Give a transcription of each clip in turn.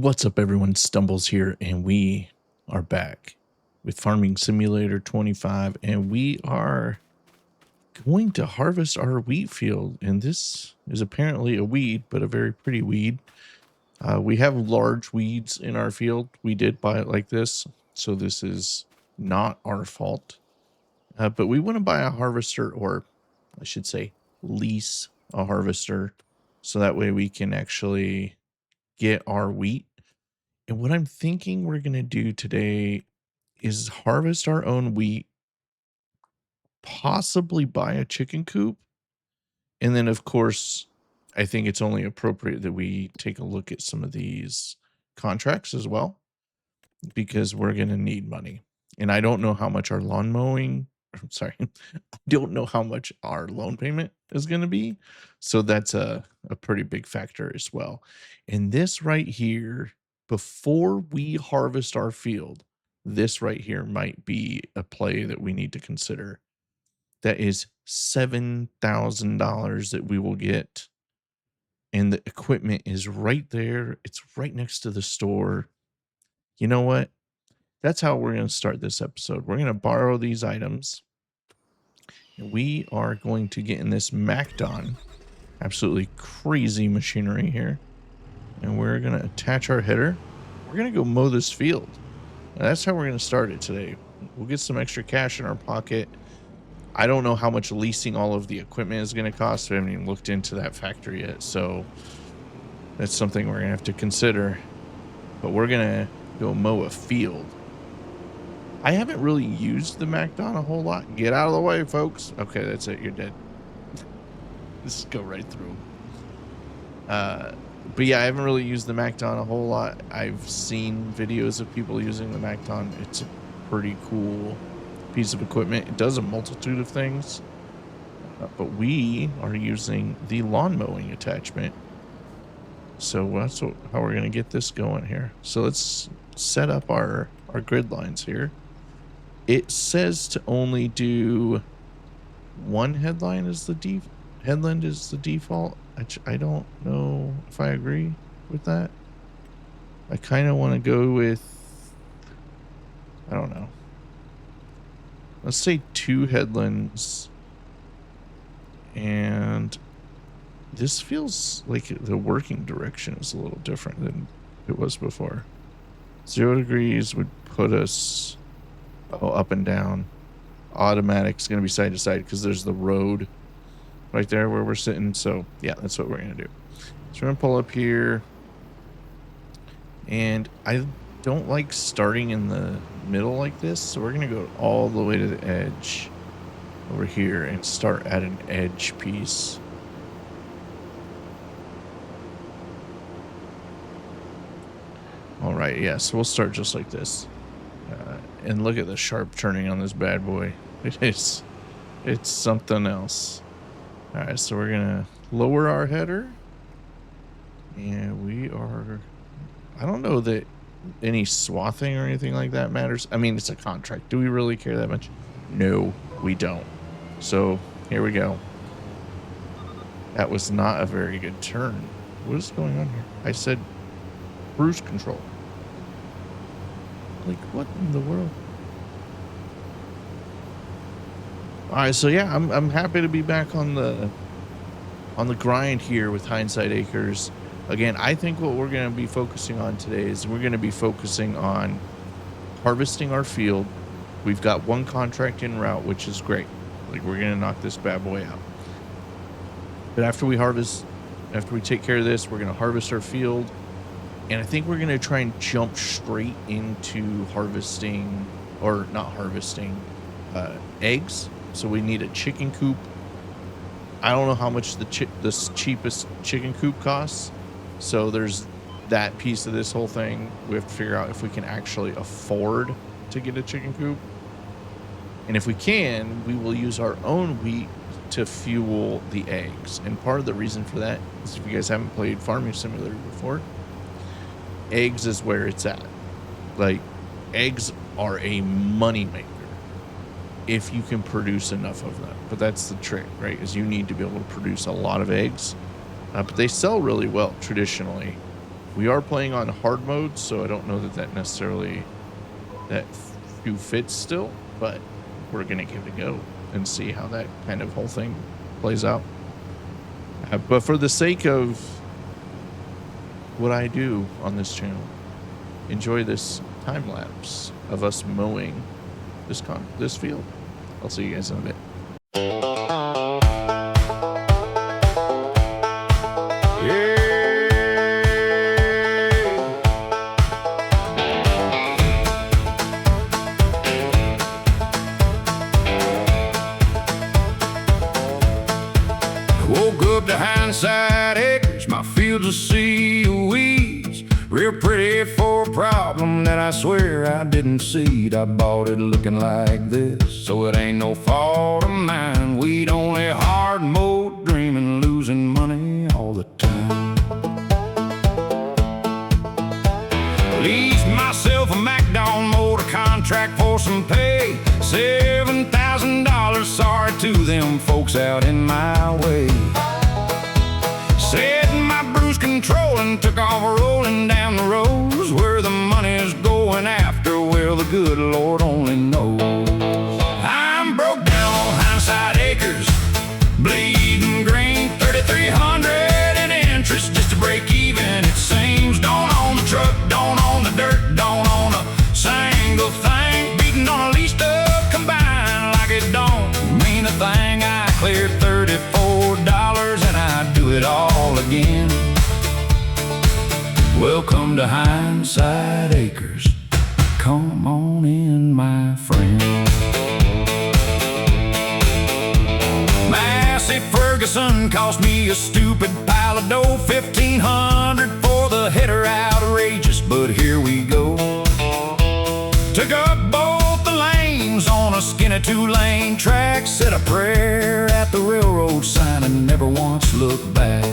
What's up, everyone? Stumbles here, and we are back with Farming Simulator 25, and we are going to harvest our wheat field. And this is apparently a weed, but a very pretty weed. We have large weeds in our field. We did buy it like this, so this is not our fault. But we want to buy a harvester, or I should say lease a harvester, so that way we can actually get our wheat. And what I'm thinking we're going to do today is harvest our own wheat, possibly buy a chicken coop. And then, of course, I think it's only appropriate that we take a look at some of these contracts as well, because we're going to need money. And I don't know how much our lawn mowing, I don't know how much our loan payment is going to be. So that's a pretty big factor as well. And this right here, before we harvest our field, this right here might be a play that we need to consider. That is $7,000 that we will get. And the equipment is right there. It's right next to the store. You know what? That's how we're going to start this episode. We're going to borrow these items. And we are going to get in this Macdon. Absolutely crazy machinery here. And we're going to attach our header. We're going to go mow this field. And that's how we're going to start it today. We'll get some extra cash in our pocket. I don't know how much leasing all of the equipment is going to cost. We haven't even looked into that factor yet. So that's something we're going to have to consider. But we're going to go mow a field. I haven't really used the Macdon a whole lot. Get out of the way, folks. Okay, that's it. You're dead. Just go right through. But yeah, I haven't really used the Macdon a whole lot. I've seen videos of people using the Macdon. It's a pretty cool piece of equipment. It does a multitude of things. But we are using the lawn mowing attachment. So that's how we're going to get this going here. So let's set up our grid lines here. It says to only do one headland is the default. I don't know if I agree with that. I kind of want to go with, I don't know. Let's say 2 headlands. And this feels like the working direction is a little different than it was before. 0 degrees would put us up and down. Automatic's going to be side to side because there's the road right there where we're sitting. So yeah, that's what we're going to do. So we're going to pull up here. And I don't like starting in the middle like this. So we're going to go all the way to the edge over here and start at an edge piece. All right, yeah, so we'll start just like this. And look at the sharp turning on this bad boy. It's something else. All right, so we're going to lower our header. And we are, I don't know that any swathing or anything like that matters. I mean, it's a contract. Do we really care that much? No, we don't. So here we go. That was not a very good turn. What is going on here? I said cruise control. Like, what in the world? All right, so yeah, I'm happy to be back on the grind here with Hindsight Acres. Again, I think what we're going to be focusing on today is we're going to be focusing on harvesting our field. We've got one contract en route, which is great. Like, we're going to knock this bad boy out. But after we take care of this, we're going to harvest our field. And I think we're going to try and jump straight into harvesting, or not harvesting, eggs. So we need a chicken coop. I don't know how much the cheapest chicken coop costs. So there's that piece of this whole thing. We have to figure out if we can actually afford to get a chicken coop. And if we can, we will use our own wheat to fuel the eggs. And part of the reason for that is, if you guys haven't played Farming Simulator before, eggs is where it's at. Like, eggs are a money maker if you can produce enough of them. But that's the trick, right? Is you need to be able to produce a lot of eggs. But they sell really well traditionally. We are playing on hard mode, so I don't know that necessarily that shoe fits still, but we're gonna give it a go and see how that kind of whole thing plays out. But for the sake of what I do on this channel, enjoy this time lapse of us mowing this field. I'll see you guys in a bit. Woke up to Hindsight Acres, my fields a sea of weeds. Real pretty for a problem that I swear I didn't seed. I bought it looking like this, so it ain't no fault of mine. We'd only hard mode, dreaming, losing money all the time. Leased myself a MacDon motor contract for some pay. $7,000, sorry to them folks out in my way. Set my cruise control and took off rolling down the roads. Where the money's going after, well, the good Lord only knows. I'm broke down on Hindsight Acres, bleeding green, 3,300 in interest just to break even. It seems don't own the truck, don't own the dirt, don't own a single thing. Beating on a leased up combine like it don't mean a thing. I cleared $34 and I do it all again. Welcome to Hindsight Acres. Come on in, my friend. Massey Ferguson cost me a stupid pile of dough. $1,500 for the header, outrageous, but here we go. Took up both the lanes on a skinny 2-lane track. Said a prayer at the railroad sign and never once looked back.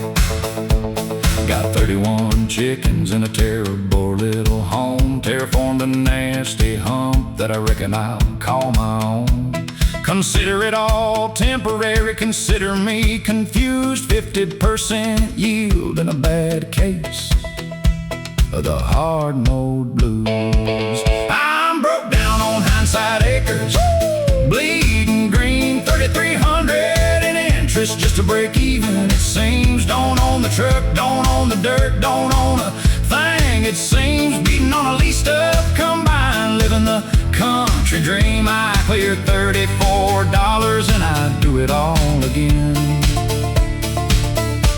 Got 31 chickens in a terrible little home. Terraformed a nasty hump that I reckon I'll call my own. Consider it all temporary, consider me confused. 50% yield in a bad case of the hard mode blues. I'm broke down on Hindsight Acres, bleeding green, 3,300 in interest just to break even. It seems don't own the truck, don't own the dirt, don't own a thing. It seems beating on a leased up combine, living the country dream. I clear $34 and I do it all again.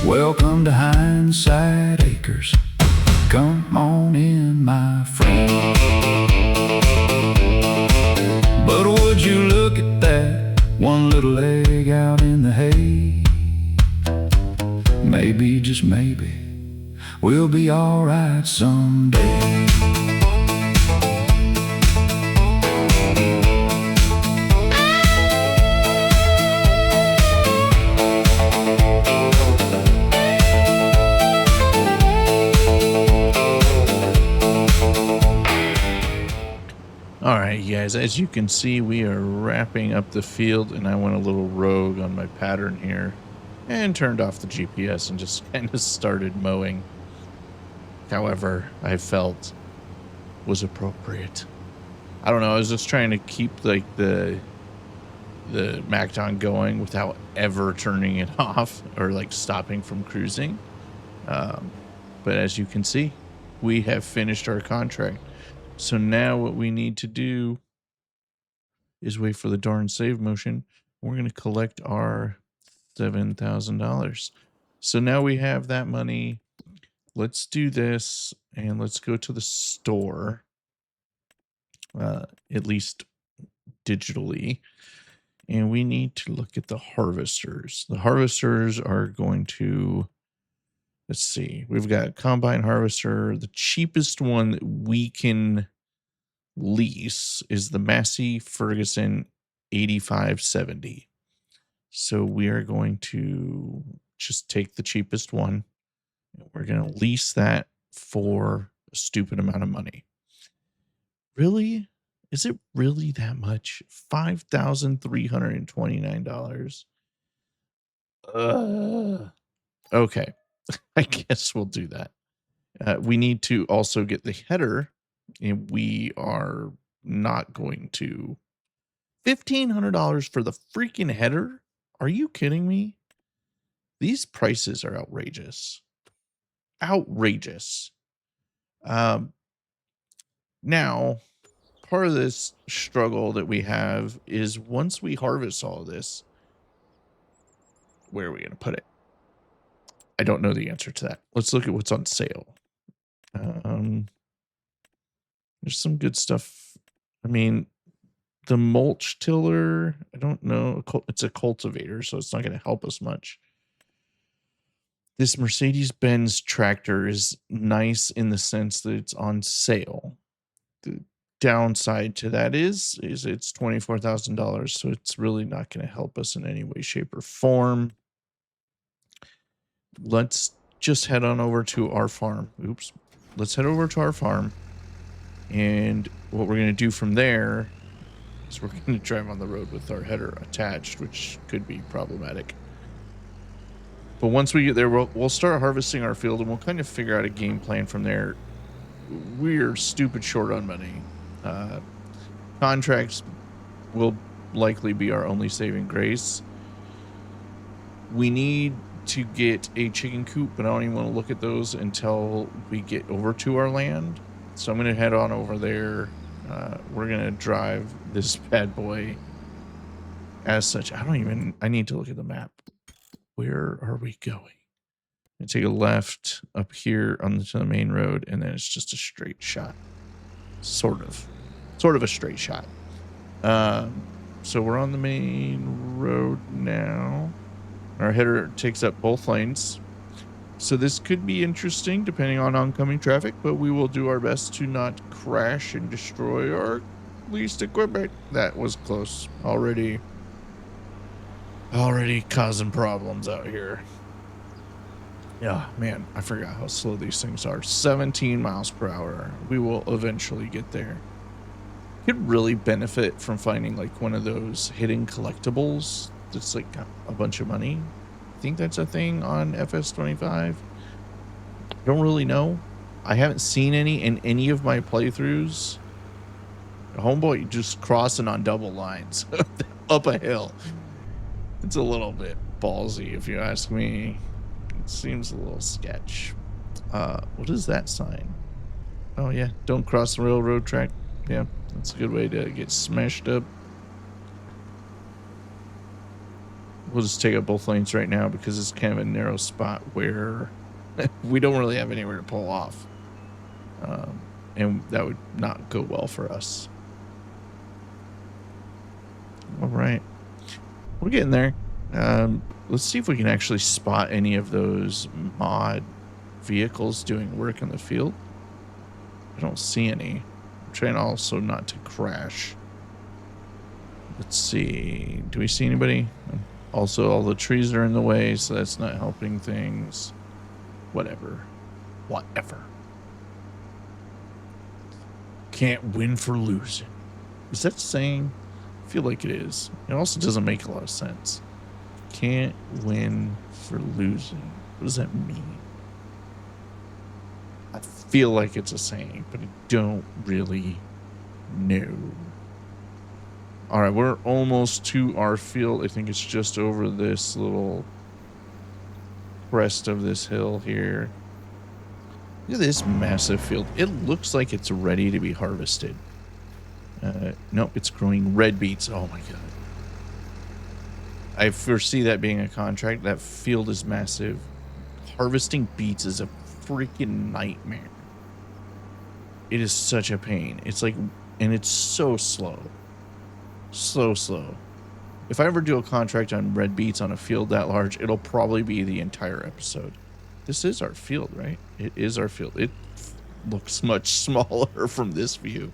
Welcome to Hindsight Acres. Come on in, my friend. But would you look at that one little egg out in the hay? Maybe, just maybe, we'll be alright someday. All right, you guys, as you can see, we are wrapping up the field, and I went a little rogue on my pattern here and turned off the GPS and just kind of started mowing. However, I felt was appropriate. I don't know, I was just trying to keep like the MacDon going without ever turning it off or like stopping from cruising. But as you can see, we have finished our contract. So now what we need to do is wait for the darn save motion. We're going to collect our $7,000. So now we have that money. Let's do this and let's go to the store, at least digitally. And we need to look at the harvesters. The harvesters are going to, let's see, we've got combine harvester. The cheapest one that we can lease is the Massey Ferguson 8570. So we are going to just take the cheapest one. We're going to lease that for a stupid amount of money. Really? Is it really that much? $5,329. Okay. I guess we'll do that. We need to also get the header, and we are not going to. $1,500 for the freaking header? Are you kidding me? These prices are outrageous. Outrageous. Now, part of this struggle that we have is once we harvest all of this, where are we going to put it? I don't know the answer to that. Let's look at what's on sale. There's some good stuff. I mean, the mulch tiller, I don't know. It's a cultivator, so it's not going to help us much. This Mercedes-Benz tractor is nice in the sense that it's on sale. The downside to that is it's $24,000, so it's really not going to help us in any way, shape, or form. Let's just head on over to our farm. Oops. Let's head over to our farm. And what we're going to do from there is we're going to drive on the road with our header attached, which could be problematic. But once we get there, we'll start harvesting our field, and we'll kind of figure out a game plan from there. We're stupid short on money. Contracts will likely be our only saving grace. We need to get a chicken coop, but I don't even want to look at those until we get over to our land. So I'm going to head on over there. We're going to drive this bad boy as such. I need to look at the map. Where are we going? And take a left up here onto the main road, and then it's just a straight shot. Sort of a straight shot. So we're on the main road now. Our header takes up both lanes. So this could be interesting depending on oncoming traffic, but we will do our best to not crash and destroy our leased equipment. That was close. Already causing problems out here. Yeah, man, I forgot how slow these things are. 17 miles per hour. We will eventually get there. Could really benefit from finding like one of those hidden collectibles that's like got a bunch of money. I think that's a thing on FS25. I don't really know. I haven't seen any in any of my playthroughs. Homeboy just crossing on double lines up a hill. It's a little bit ballsy if you ask me. It seems a little sketch. What is that sign? Oh yeah, don't cross the railroad track. Yeah, that's a good way to get smashed up. We'll just take up both lanes right now because it's kind of a narrow spot where we don't really have anywhere to pull off. And that would not go well for us. All right. We're getting there. Let's see if we can actually spot any of those mod vehicles doing work in the field. I don't see any. I'm trying also not to crash. Let's see. Do we see anybody? Also, all the trees are in the way, so that's not helping things. Whatever. Can't win for losing. Is that saying? I feel like it is. It also doesn't make a lot of sense. Can't win for losing. What does that mean? I feel like it's a saying, but I don't really know. All right, we're almost to our field. I think it's just over this little crest of this hill here. Look at this massive field. It looks like it's ready to be harvested. No, it's growing red beets. Oh my god. I foresee that being a contract. That field is massive. Harvesting beets is a freaking nightmare. It is such a pain. It's like, and it's so slow. So slow. If I ever do a contract on red beets on a field that large, it'll probably be the entire episode. This is our field, right? It is our field. It looks much smaller from this view.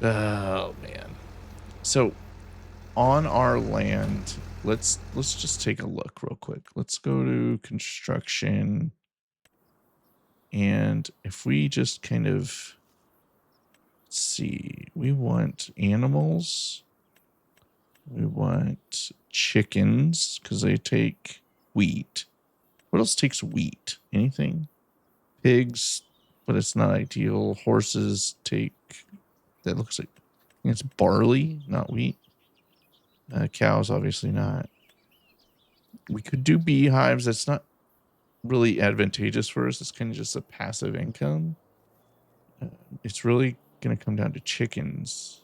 Oh man. So on our land, let's just take a look real quick. Let's go to construction. And if we just kind of see, we want animals. We want chickens because they take wheat. What else takes wheat? Anything? Pigs, but it's not ideal. Horses take, that looks like, it's barley, not wheat. Cows, obviously not. We could do beehives. That's not really advantageous for us. It's kind of just a passive income. It's really going to come down to chickens.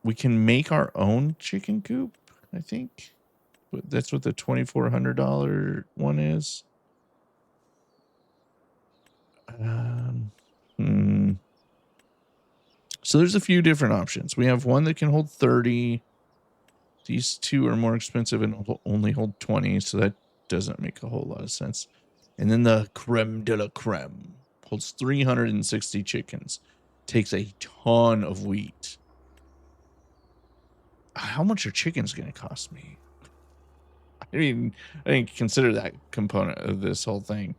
We can make our own chicken coop, I think. But that's what the $2,400 one is. So there's a few different options. We have one that can hold 30. These two are more expensive and only hold 20, so that doesn't make a whole lot of sense. And then the creme de la creme holds 360 chickens. Takes a ton of wheat. How much are chickens going to cost me? I mean, I didn't consider that component of this whole thing.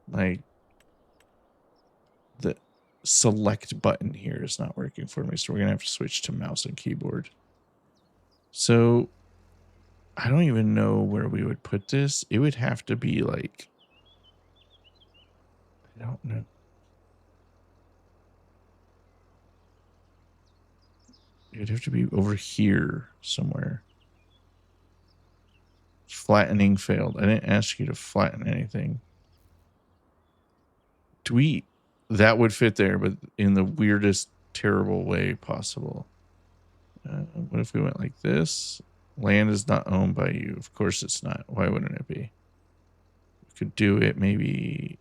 Like the select button here is not working for me, so we're gonna have to switch to mouse and keyboard. So I don't even know where we would put this. It would have to be like, I don't know. It would have to be over here somewhere. Flattening failed. I didn't ask you to flatten anything. Tweet. That would fit there, but in the weirdest, terrible way possible. What if we went like this? Land is not owned by you. Of course it's not. Why wouldn't it be? We could do it. Maybe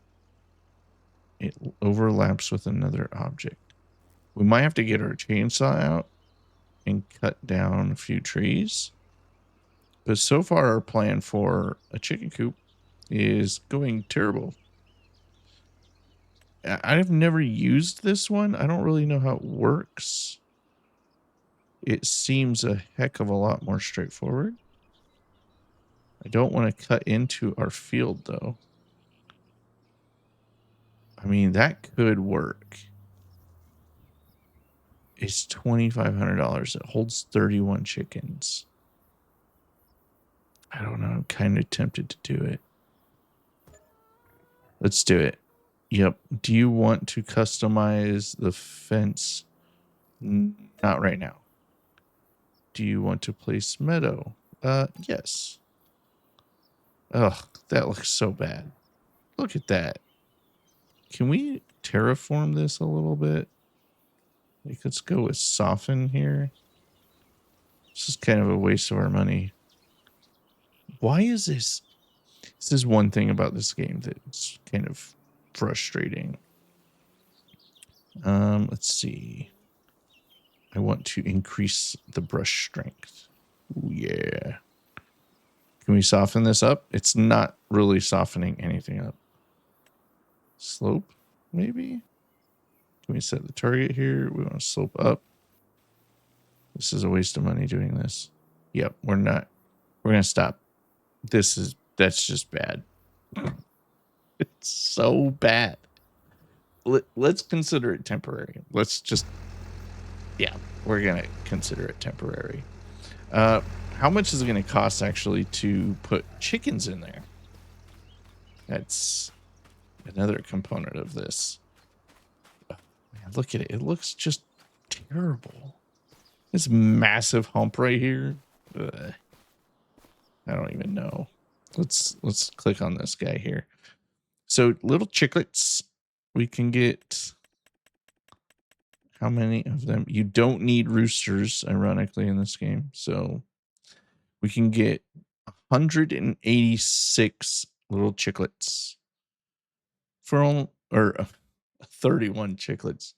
it overlaps with another object. We might have to get our chainsaw out and cut down a few trees. But so far, our plan for a chicken coop is going terrible. I've never used this one. I don't really know how it works. It seems a heck of a lot more straightforward. I don't want to cut into our field, though. I mean, that could work. It's $2,500. It holds 31 chickens. I don't know. I'm kind of tempted to do it. Let's do it. Yep. Do you want to customize the fence? Not right now. Do you want to place meadow? Yes. Ugh, that looks so bad. Look at that. Can we terraform this a little bit? Like, let's go with soften here. This is kind of a waste of our money. Why is this? This is one thing about this game that's kind of frustrating. Let's see. I want to increase the brush strength. Ooh, yeah. Can we soften this up? It's not really softening anything up. Slope, maybe? Can we set the target here? We want to slope up. This is a waste of money doing this. Yep, we're not. We're going to stop. That's just bad. It's so bad. Let's consider it temporary. Yeah, we're going to consider it temporary. How much is it going to cost actually to put chickens in there? That's another component of this. Man, look at it. It looks just terrible. This massive hump right here. Ugh. I don't even know. Let's click on this guy here. So little chicklets, we can get how many of them? You don't need roosters, ironically, in this game. So we can get 186 little chicklets for 31 chicklets.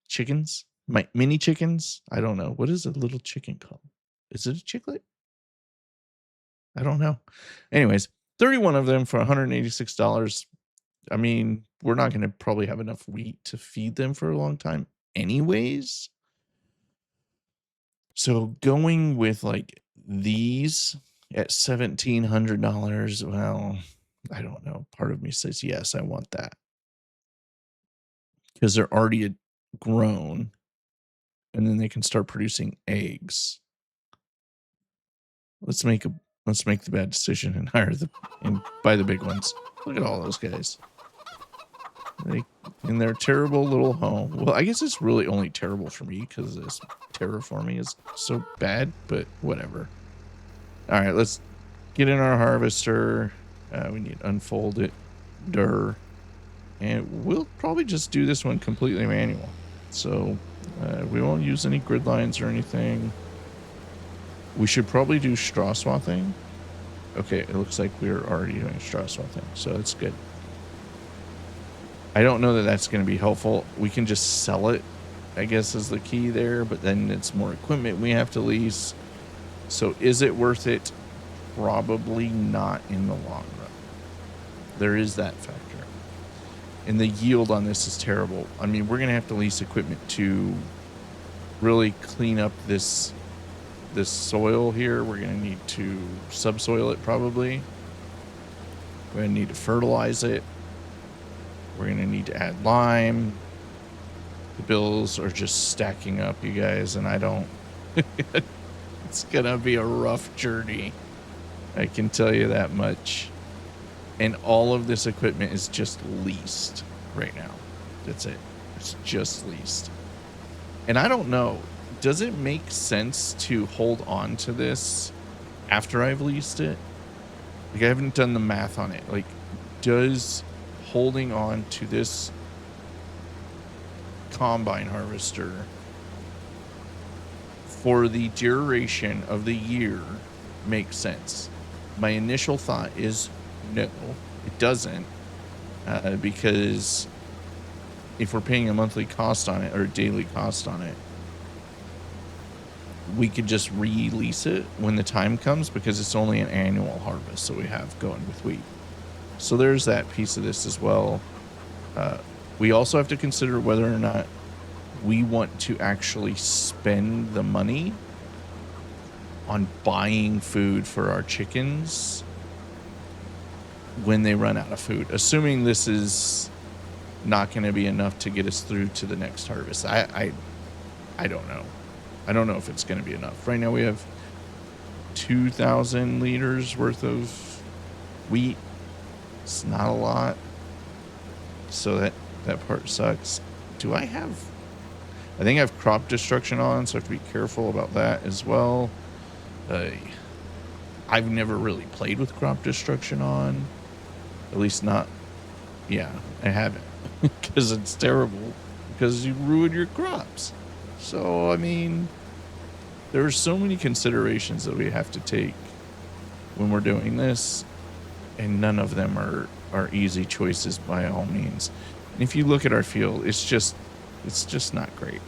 Chickens? Mini chickens? I don't know. What is a little chicken called? Is it a chicklet? I don't know. Anyways, 31 of them for $186. I mean, we're not going to probably have enough wheat to feed them for a long time anyways. So going with like these at $1,700, well, I don't know. Part of me says, yes, I want that. Because they're already grown. And then they can start producing eggs. Let's make Let's make the bad decision and and buy the big ones. Look at all those guys. They in their terrible little home. Well, I guess it's really only terrible for me because this terraforming is so bad, but whatever. All right, let's get in our harvester. We need to unfold it. And we'll probably just do this one completely manual. So we won't use any grid lines or anything. We should probably do straw swathing. Okay, it looks like we're already doing straw swathing, so that's good. I don't know that that's going to be helpful. We can just sell it, I guess, is the key there, but then it's more equipment we have to lease. So is it worth it? Probably not in the long run. There is that factor. And the yield on this is terrible. I mean, we're going to have to lease equipment to really clean up this soil here. We're going to need to subsoil it probably. We're going to need to fertilize it. We're going to need to add lime. The bills are just stacking up, you guys, and I don't... It's going to be a rough journey. I can tell you that much. And all of this equipment is just leased right now. That's it. It's just leased. And I don't know, does it make sense to hold on to this after I've leased it? Like, I haven't done the math on it. Like, does holding on to this combine harvester for the duration of the year make sense? My initial thought is no, it doesn't, because if we're paying a monthly cost on it or a daily cost on it, we could just release it when the time comes, because it's only an annual harvest that we have going with wheat. So there's that piece of this as well. We also have to consider whether or not we want to actually spend the money on buying food for our chickens when they run out of food, assuming this is not going to be enough to get us through to the next harvest. I don't know. I don't know if it's going to be enough. Right now we have 2,000 liters worth of wheat. It's not a lot. So that part sucks. I think I have crop destruction on, so I have to be careful about that as well. I've never really played with crop destruction on. At least not. Yeah, I haven't. Because it's terrible. Because you ruin your crops. So, I mean, there are so many considerations that we have to take when we're doing this. And none of them are easy choices by all means. And if you look at our field, it's just not great.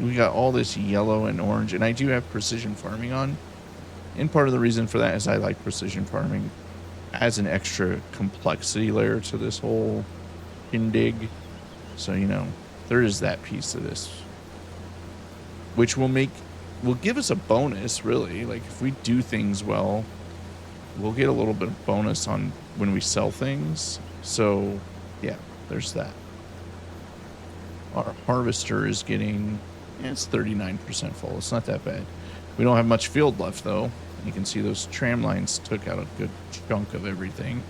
We got all this yellow and orange, and I do have precision farming on. And part of the reason for that is I like precision farming as an extra complexity layer to this whole shindig. So, you know, there is that piece of this, which will give us a bonus, really. Like, if we do things well, we'll get a little bit of bonus on when we sell things. So, yeah, there's that. Our harvester is getting, it's 39% full. It's not that bad. We don't have much field left, though. You can see those tram lines took out a good chunk of everything.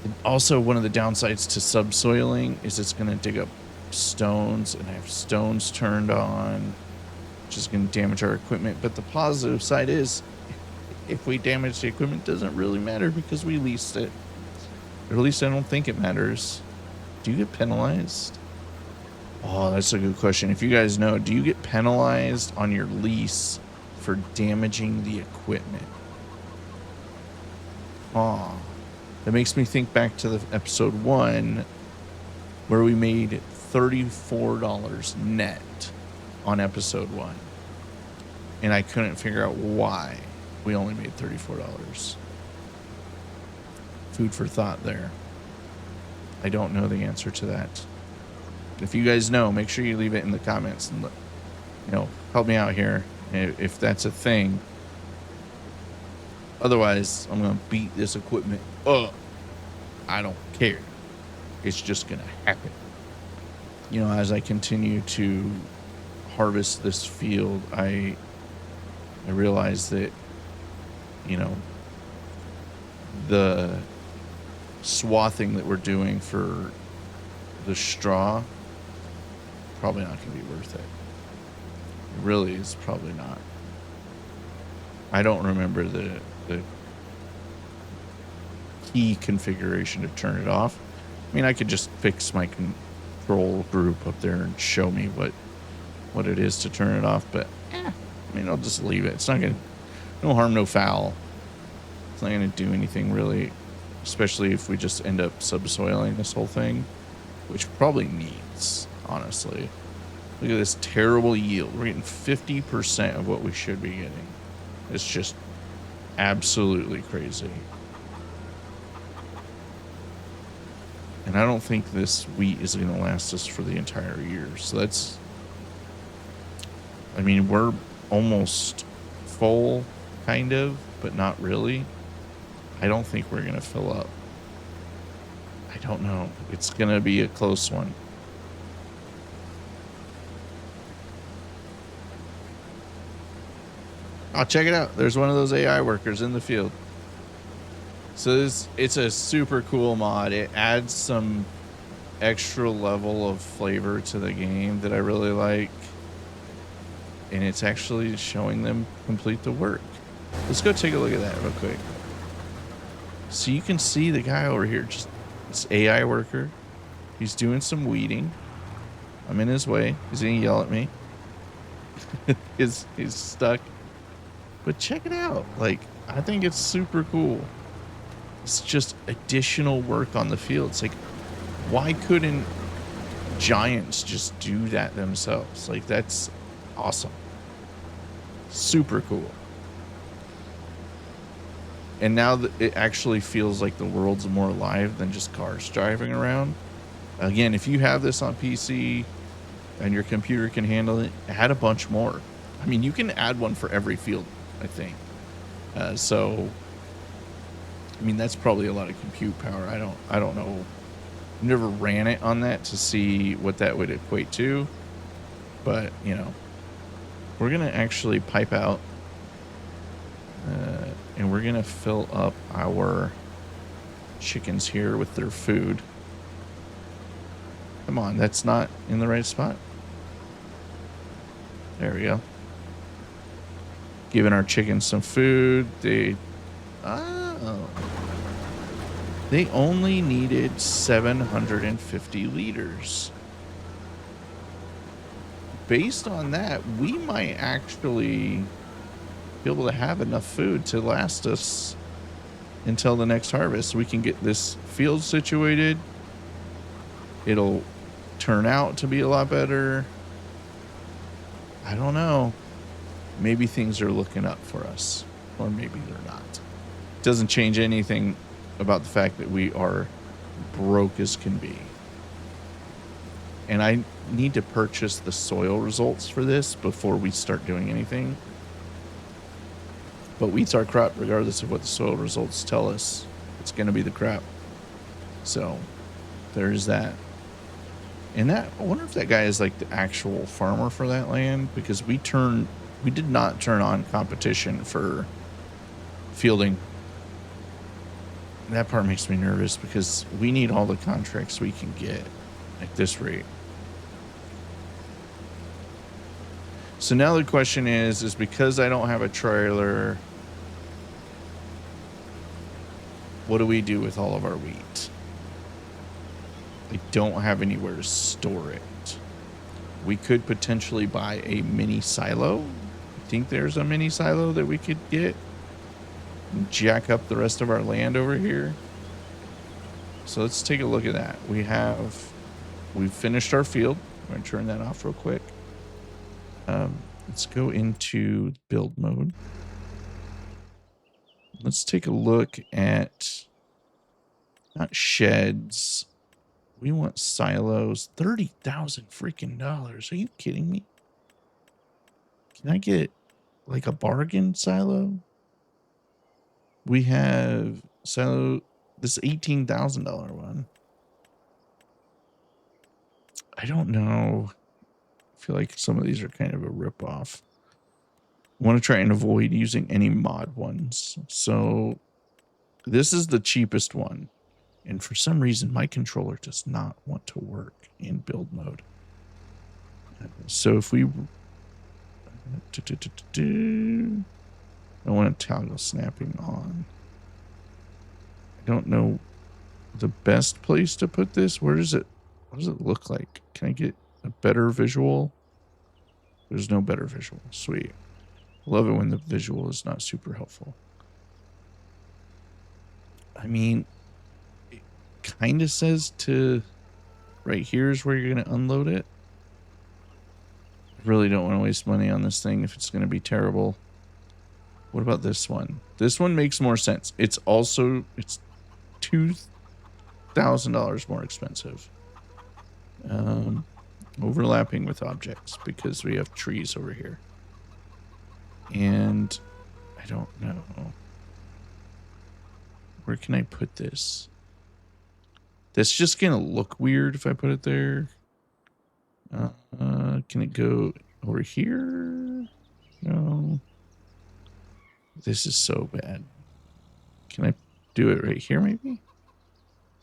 And also, one of the downsides to subsoiling is it's going to dig up stones, and I have stones turned on, which is going to damage our equipment. But the positive side is, if we damage the equipment, it doesn't really matter because we leased it. Or at least I don't think it matters. Do you get penalized? Oh, that's a good question. If you guys know, do you get penalized on your lease for damaging the equipment? Oh, that makes me think back to the episode 1 where we made $34 net on episode 1. And I couldn't figure out why we only made $34. Food for thought there. I don't know the answer to that. If you guys know, make sure you leave it in the comments and, help me out here if that's a thing. Otherwise, I'm going to beat this equipment up. I don't care. It's just going to happen. As I continue to harvest this field, I realized that, you know, the swathing that we're doing for the straw probably not going to be worth it. It really is probably not. I don't remember the key configuration to turn it off. I mean, I could just fix my control group up there and show me what it is to turn it off, but I mean, I'll just leave it. It's not going to, no harm, no foul. It's not going to do anything really, especially if we just end up subsoiling this whole thing, which probably needs, honestly. Look at this terrible yield. We're getting 50% of what we should be getting. It's just absolutely crazy. And I don't think this wheat is going to last us for the entire year. So that's, I mean, we're almost full, kind of, but not really. I don't think we're going to fill up. I don't know. It's going to be a close one. Oh, check it out. There's one of those AI workers in the field. So it's a super cool mod. It adds some extra level of flavor to the game that I really like. And it's actually showing them complete the work. Let's go take a look at that real quick. So you can see the guy over here, just this AI worker. He's doing some weeding. I'm in his way. He's gonna yell at me. He's stuck. But check it out. Like, I think it's super cool. It's just additional work on the field. It's like, why couldn't giants just do that themselves? Like, that's awesome. Super cool. And now that it actually feels like the world's more alive than just cars driving around. Again, if you have this on PC and your computer can handle it, add a bunch more. I mean, you can add one for every field, I think. So, I mean, that's probably a lot of compute power. I don't know. Never ran it on that to see what that would equate to. But, you know, we're going to actually pipe out and we're going to fill up our chickens here with their food. Come on, that's not in the right spot. There we go. Giving our chickens some food. They only needed 750 liters. Based on that, we might actually be able to have enough food to last us until the next harvest. We can get this field situated. It'll turn out to be a lot better. I don't know. Maybe things are looking up for us, or maybe they're not. It doesn't change anything about the fact that we are broke as can be. And I need to purchase the soil results for this before we start doing anything. But wheat's our crop, regardless of what the soil results tell us. It's going to be the crop. So there's that. And that, I wonder if that guy is like the actual farmer for that land, because we did not turn on competition for fielding. That part makes me nervous because we need all the contracts we can get at this rate. So now the question is because I don't have a trailer, what do we do with all of our wheat? I don't have anywhere to store it. We could potentially buy a mini silo. I think there's a mini silo that we could get and jack up the rest of our land over here. So let's take a look at that. We've finished our field. I'm going to turn that off real quick. Let's go into build mode. Let's take a look at not sheds. We want silos. 30,000 freaking dollars. Are you kidding me? Can I get like a bargain silo? We have silo, this $18,000 one. I don't know I feel like some of these are kind of a ripoff. I want to try and avoid using any mod ones. So this is the cheapest one. And for some reason, my controller does not want to work in build mode. So if we... I want to toggle snapping on. I don't know the best place to put this. Where is it? What does it look like? Can I get a better visual? There's no better visual. Sweet. Love it when the visual is not super helpful. I mean, it kind of says to right here is where you're going to unload it. I really don't want to waste money on this thing if it's going to be terrible. What about this one? This one makes more sense. It's also, it's $2,000 more expensive. Overlapping with objects because we have trees over here. And I don't know. Where can I put this? That's just going to look weird if I put it there. Can it go over here? No. This is so bad. Can I do it right here maybe?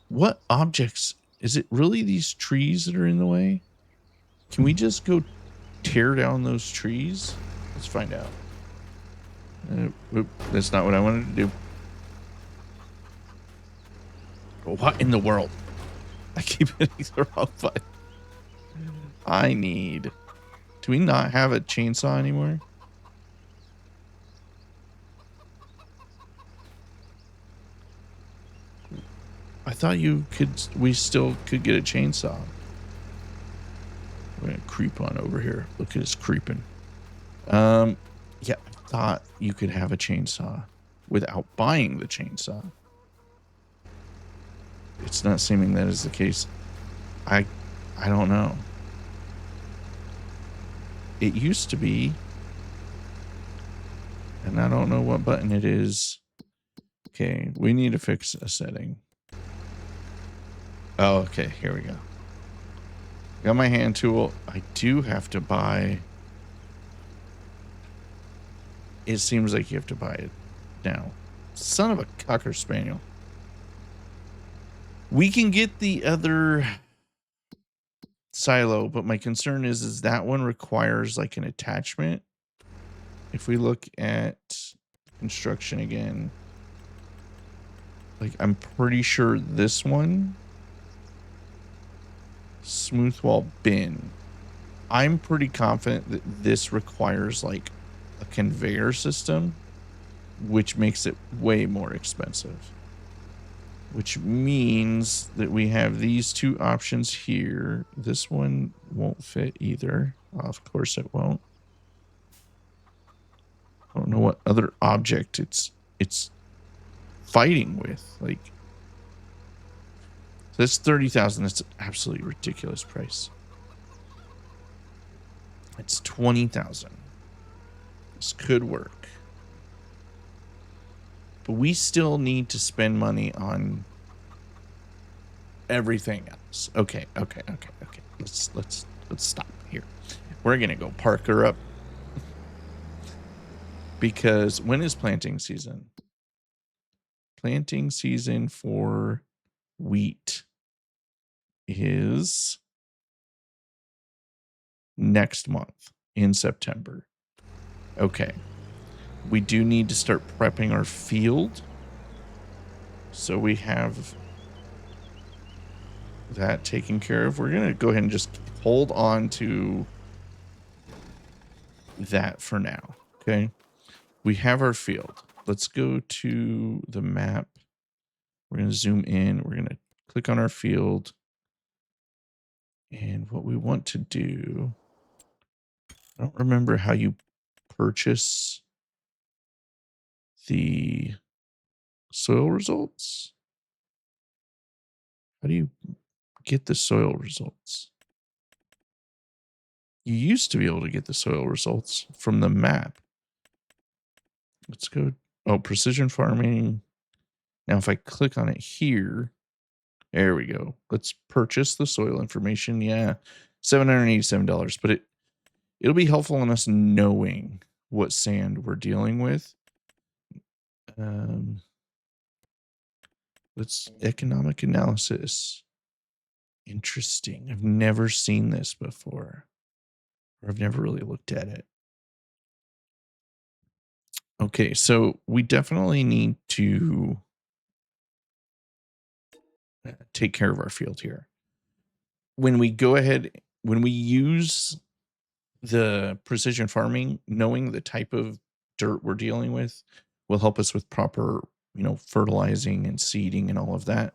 What objects? Is it really these trees that are in the way? Can we just go tear down those trees? Let's find out. That's not what I wanted to do. What in the world? I keep hitting the wrong button. I need... Do we not have a chainsaw anymore? I thought we still could get a chainsaw. We're gonna creep on over here. Look at us creeping. Yeah, I thought you could have a chainsaw without buying the chainsaw. It's not seeming that is the case. I don't know. It used to be, and I don't know what button it is. Okay, we need to fix a setting. Oh, okay, here we go. Got my hand tool. I do have to buy... It seems like you have to buy it now. Son of a cocker spaniel. We can get the other silo, but my concern is that one requires like an attachment. If we look at construction again, like I'm pretty sure this one, smooth wall bin, I'm pretty confident that this requires like a conveyor system, which makes it way more expensive. Which means that we have these two options here. This one won't fit either. Of course it won't. I don't know what other object it's fighting with. Like, that's 30,000. That's an absolutely ridiculous price. It's 20,000. This could work. But we still need to spend money on everything else. Okay. Let's stop here. We're gonna go park her up. Because when is planting season? Planting season for wheat is next month in September. Okay. We do need to start prepping our field. So we have that taken care of. We're going to go ahead and just hold on to that for now. Okay. We have our field. Let's go to the map. We're going to zoom in. We're going to click on our field. And what we want to do, I don't remember how you purchase the soil results. How do you get the soil results? You used to be able to get the soil results from the map. Let's go. Oh, precision farming. Now, if I click on it here, there we go. Let's purchase the soil information. Yeah, $787. But it'll be helpful in us knowing what sand we're dealing with. Let's economic analysis. Interesting. I've never seen this before, or I've never really looked at it. Okay, so we definitely need to take care of our field here. When we go ahead, when we use the precision farming, knowing the type of dirt we're dealing with will help us with proper, fertilizing and seeding and all of that.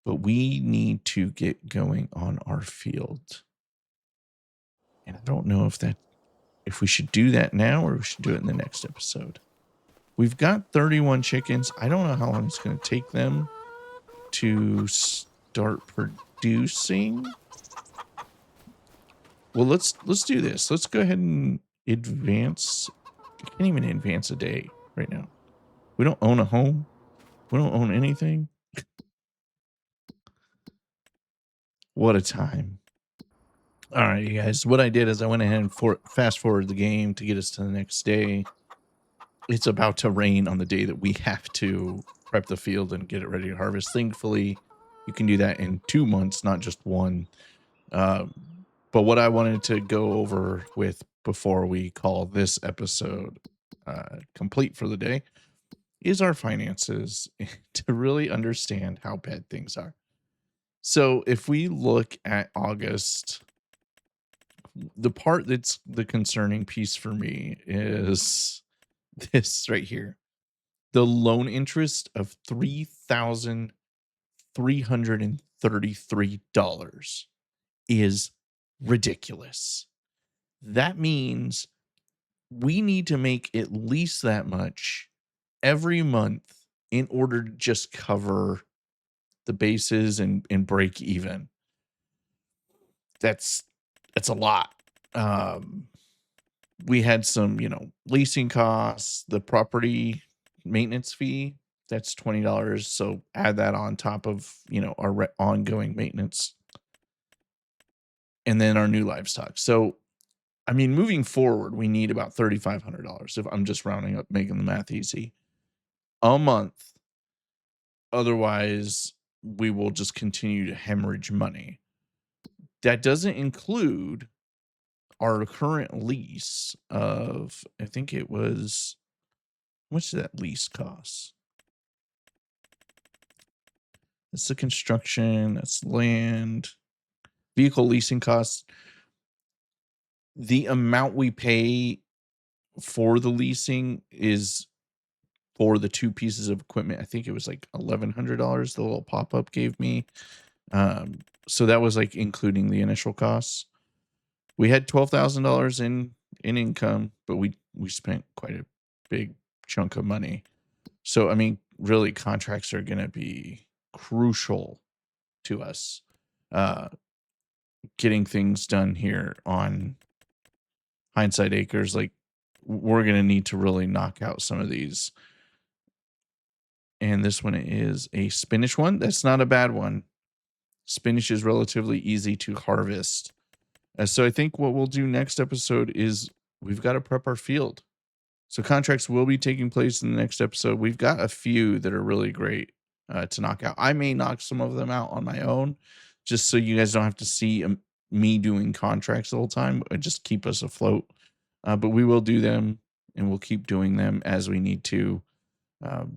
But we need to get going on our field. And I don't know if we should do that now or we should do it in the next episode. We've got 31 chickens. I don't know how long it's going to take them to start producing. Well, let's do this. Let's go ahead and advance. I can't even advance a day right now. We don't own a home. We don't own anything. What a time. All right, you guys. What I did is I went ahead and fast forward the game to get us to the next day. It's about to rain on the day that we have to prep the field and get it ready to harvest. Thankfully, you can do that in 2 months, not just one. But what I wanted to go over with before we call this episode complete for the day is our finances to really understand how bad things are. So if we look at August, the part that's the concerning piece for me is this right here. The loan interest of $3,333 is ridiculous. That means we need to make at least that much every month in order to just cover the bases and break even. That's a lot. We had some, leasing costs, the property maintenance fee, that's $20. So add that on top of, our ongoing maintenance. And then our new livestock. So, I mean, moving forward, we need about $3,500 if I'm just rounding up, making the math easy, a month. Otherwise, we will just continue to hemorrhage money. That doesn't include our current lease of, I think it was, how much did that lease cost? That's the construction, that's land, vehicle leasing costs. The amount we pay for the leasing is for the 2 pieces of equipment. I think it was like $1,100 the little pop-up gave me. So that was like including the initial costs. We had $12,000 in income, but we spent quite a big chunk of money. So, I mean, really contracts are going to be crucial to us getting things done here on Hindsight Acres. Like, we're going to need to really knock out some of these. And this one is a spinach one. That's not a bad one. Spinach is relatively easy to harvest. So I think what we'll do next episode is we've got to prep our field. So contracts will be taking place in the next episode. We've got a few that are really great to knock out. I may knock some of them out on my own, just so you guys don't have to see me doing contracts the whole time. Just keep us afloat. But we will do them, and we'll keep doing them as we need to.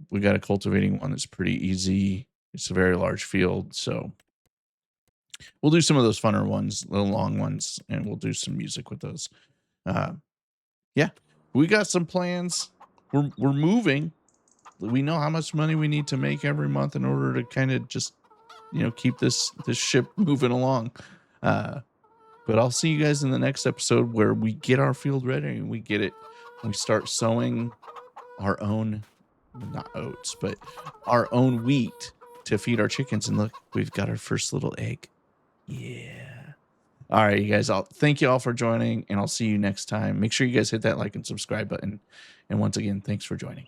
We got a cultivating one that's pretty easy. It's a very large field, so we'll do some of those funner ones, little long ones, and we'll do some music with those. Yeah, we got some plans. We're moving. We know how much money we need to make every month in order to kind of just, keep this ship moving along. But I'll see you guys in the next episode where we get our field ready and we get it. We start sowing our own, not oats, but our own wheat to feed our chickens. And look, we've got our first little egg. Yeah. All right, you guys. I'll thank you all for joining, and I'll see you next time. Make sure you guys hit that like and subscribe button. And once again, thanks for joining.